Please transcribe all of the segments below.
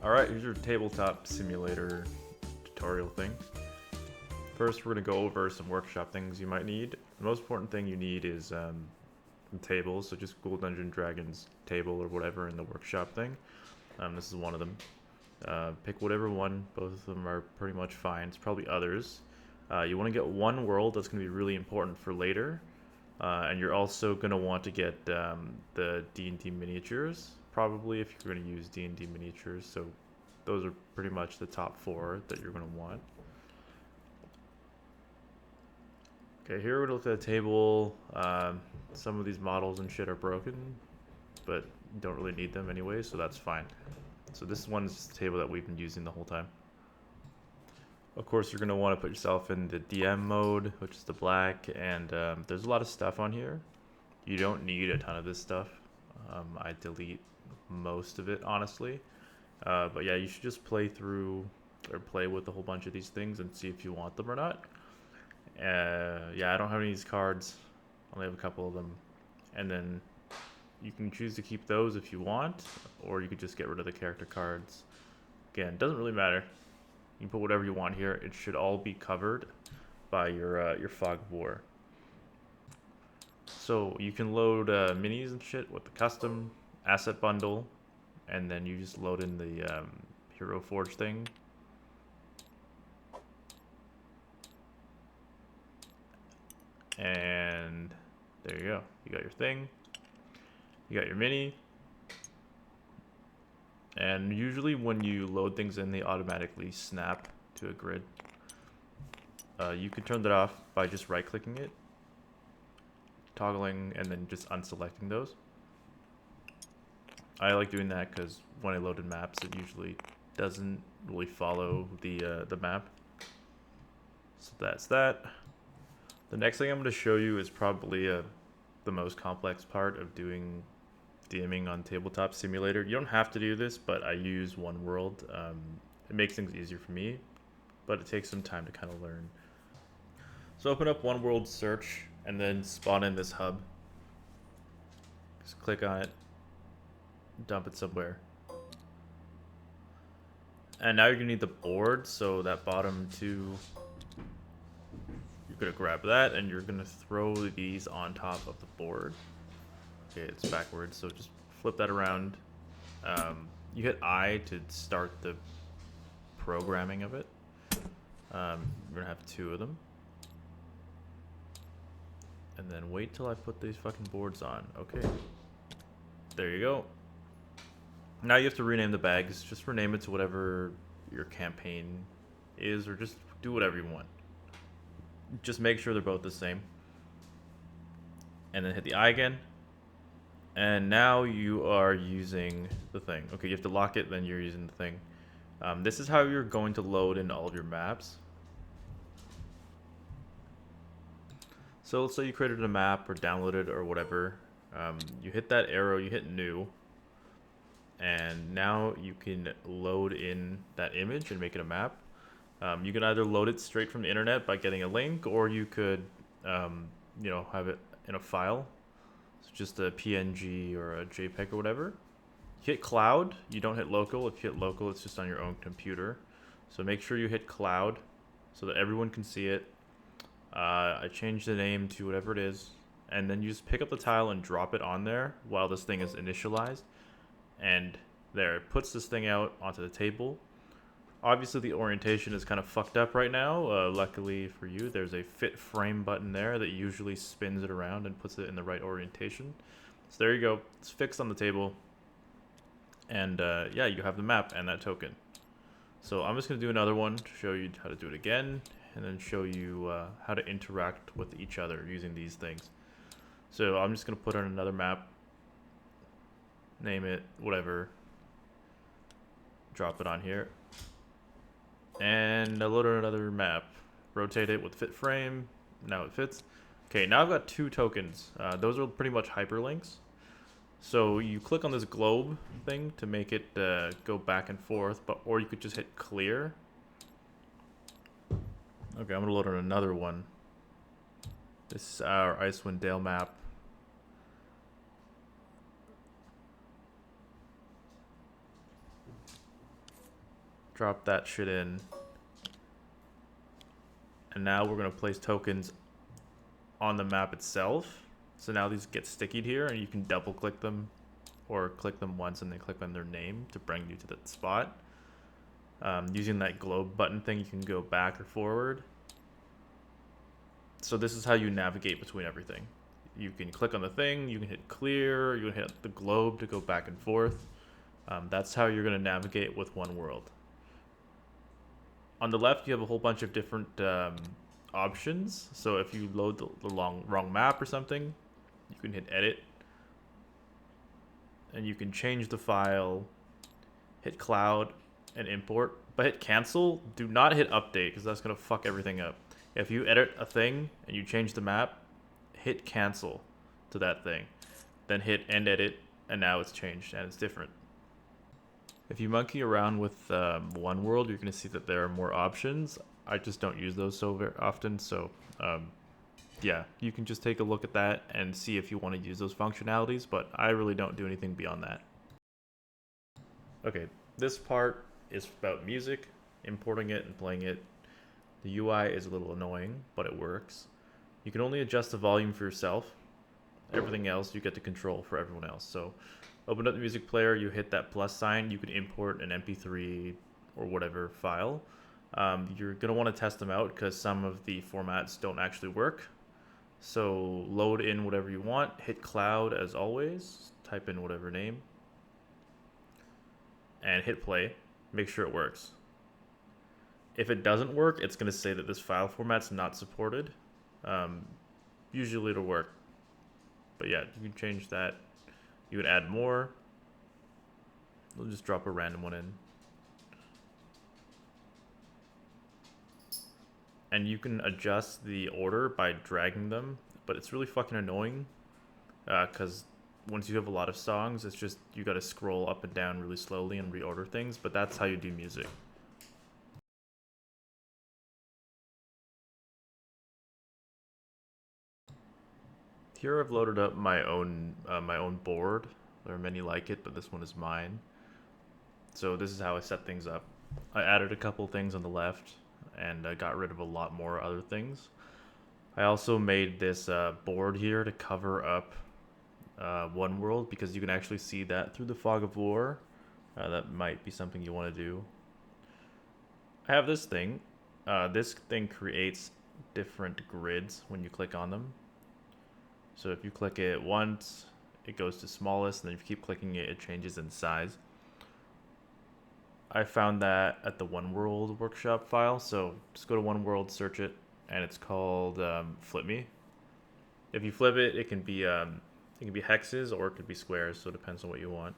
Alright, here's your Tabletop Simulator tutorial thing. First, we're going to go over some workshop things you might need. The most important thing you need is tables, so just Google Dungeons & Dragons table or whatever in the workshop thing. This is one of them. Pick whatever one, both of them are pretty much fine. It's probably others. You want to get OneWorld, that's going to be really important for later. And you're also going to want to get the D&D miniatures, probably, if you're going to use D&D miniatures. So those are pretty much the top 4 that you're going to want. Okay, here we're going to look at the table. Some of these models and shit are broken, but you don't really need them anyway, so that's fine. So this one's the table that we've been using the whole time. Of course, you're going to want to put yourself in the DM mode, which is the black, and there's a lot of stuff on here. You don't need a ton of this stuff. I delete most of it, honestly. But yeah, you should just play through or play with a whole bunch of these things and see if you want them or not. Yeah, I don't have any of these cards. I only have a couple of them. And then you can choose to keep those if you want, or you could just get rid of the character cards. Again, doesn't really matter. You can put whatever you want here. It should all be covered by your fog of war. So you can load minis and shit with the custom asset bundle, and then you just load in the Hero Forge thing. And there you go. You got your thing. You got your mini. And usually when you load things in, they automatically snap to a grid. You can turn that off by just right-clicking it, toggling, and then just unselecting those. I like doing that because when I load in maps, it usually doesn't really follow the map. So that's that. The next thing I'm going to show you is probably the most complex part of doing DMing on Tabletop Simulator. You don't have to do this, but I use OneWorld. It makes things easier for me, but it takes some time to kind of learn. So open up OneWorld search and then spawn in this hub. Just click on it, dump it somewhere. And now you're gonna need the board, so that bottom 2, you're gonna grab that and you're gonna throw these on top of the board. Okay, it's backwards, so just flip that around. You hit I to start the programming of it. You're gonna have 2 of them. And then wait till I put these fucking boards on. Okay. There you go. Now you have to rename the bags. Just rename it to whatever your campaign is, or just do whatever you want. Just make sure they're both the same. And then hit the I again. And now you are using the thing. Okay, you have to lock it, then you're using the thing. This is how you're going to load in all of your maps. So let's say you created a map or downloaded or whatever. You hit that arrow, you hit new. And now you can load in that image and make it a map. You can either load it straight from the internet by getting a link, or you could have it in a file. So just a PNG or a JPEG or whatever. Hit cloud, you don't hit local. If you hit local, it's just on your own computer. So make sure you hit cloud so that everyone can see it. I changed the name to whatever it is, and then you just pick up the tile and drop it on there while this thing is initialized. And there, it puts this thing out onto the table. Obviously the orientation is kind of fucked up right now. Luckily for you, there's a fit frame button there that usually spins it around and puts it in the right orientation. So there you go, it's fixed on the table. And yeah, you have the map and that token. So I'm just gonna do another one to show you how to do it again, and then show you how to interact with each other using these things. So I'm just gonna put on another map, name it whatever, drop it on here, and I loaded another map, rotate it with fit frame. Now it fits. Okay, now I've got 2 tokens. Those are pretty much hyperlinks. So you click on this globe thing to make it go back and forth, or you could just hit clear. Okay, I'm gonna load on another one. This is our Icewind Dale map. Drop that shit in. And now we're going to place tokens on the map itself. So now these get stickied here, and you can double click them or click them once and then click on their name to bring you to that spot. Using that globe button thing, you can go back or forward. So this is how you navigate between everything. You can click on the thing, you can hit clear, you can hit the globe to go back and forth. That's how you're going to navigate with OneWorld. On the left, you have a whole bunch of different options. So if you load the wrong map or something, you can hit edit. And you can change the file, hit cloud, and import. But hit cancel. Do not hit update, because that's going to fuck everything up. If you edit a thing and you change the map, hit cancel to that thing. Then hit end edit, and now it's changed and it's different. If you monkey around with OneWorld, you're going to see that there are more options. I just don't use those so very often, so yeah, you can just take a look at that and see if you want to use those functionalities, but I really don't do anything beyond that. Okay, this part is about music, importing it and playing it. The UI is a little annoying, but it works. You can only adjust the volume for yourself. Everything else you get to control for everyone else. So open up the music player, you hit that plus sign, you can import an MP3 or whatever file. You're going to want to test them out because some of the formats don't actually work. So load in whatever you want, hit cloud as always, type in whatever name, and hit play. Make sure it works. If it doesn't work, it's going to say that this file format's not supported. Usually it'll work. But yeah, you can change that. You can add more. We'll just drop a random one in. And you can adjust the order by dragging them, but it's really fucking annoying because once you have a lot of songs, it's just you got to scroll up and down really slowly and reorder things, but that's how you do music. Here I've loaded up my own board. There are many like it, but this one is mine. So this is how I set things up. I added a couple things on the left, and I got rid of a lot more other things. I also made this board here to cover up OneWorld because you can actually see that through the fog of war. That might be something you want to do. I have this thing. This thing creates different grids when you click on them. So if you click it once, it goes to smallest, and then if you keep clicking it, it changes in size. I found that at the OneWorld workshop file, so just go to OneWorld, search it, and it's called Flip Me. If you flip it, it can be hexes or it could be squares, so it depends on what you want.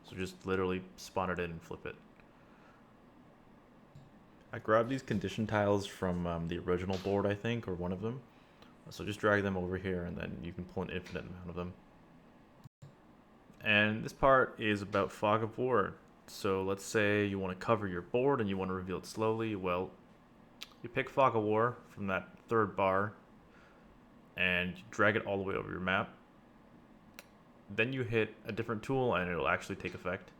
So just literally spawn it in and flip it. I grabbed these condition tiles from the original board, I think, or one of them. So just drag them over here, and then you can pull an infinite amount of them. And this part is about fog of war. So let's say you want to cover your board and you want to reveal it slowly. Well, you pick fog of war from that third bar and you drag it all the way over your map. Then you hit a different tool and it'll actually take effect.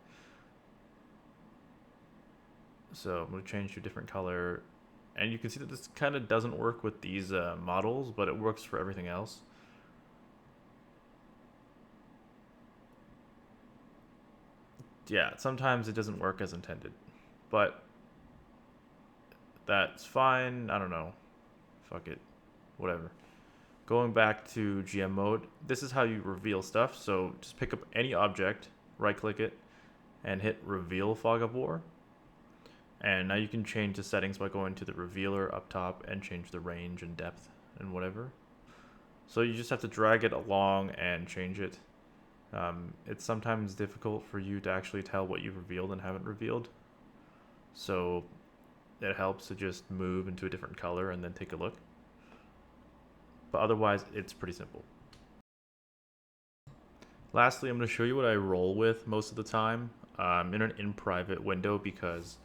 So I'm going to change to a different color. And you can see that this kind of doesn't work with these models, but it works for everything else. Yeah, sometimes it doesn't work as intended, but that's fine. I don't know. Fuck it. Whatever. Going back to GM mode, this is how you reveal stuff. So just pick up any object, right click it, and hit reveal fog of war. And now you can change the settings by going to the revealer up top and change the range and depth and whatever. So you just have to drag it along and change it. It's sometimes difficult for you to actually tell what you've revealed and haven't revealed. So it helps to just move into a different color and then take a look. But otherwise, it's pretty simple. Lastly, I'm going to show you what I roll with most of the time. I'm in an in-private window because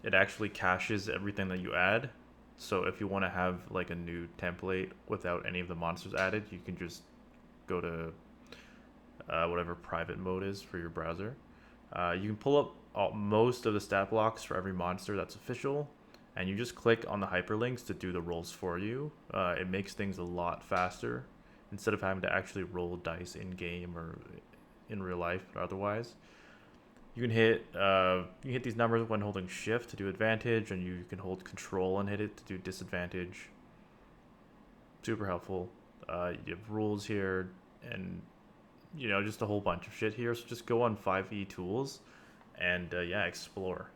it actually caches everything that you add. So if you want to have like a new template without any of the monsters added, you can just go to whatever private mode is for your browser. You can pull up most of the stat blocks for every monster that's official, and you just click on the hyperlinks to do the rolls for you. It makes things a lot faster instead of having to actually roll dice in game or in real life or otherwise. You can hit these numbers when holding shift to do advantage, and you can hold control and hit it to do disadvantage. Super helpful. You have rules here, and just a whole bunch of shit here. So just go on 5e tools, and yeah, explore.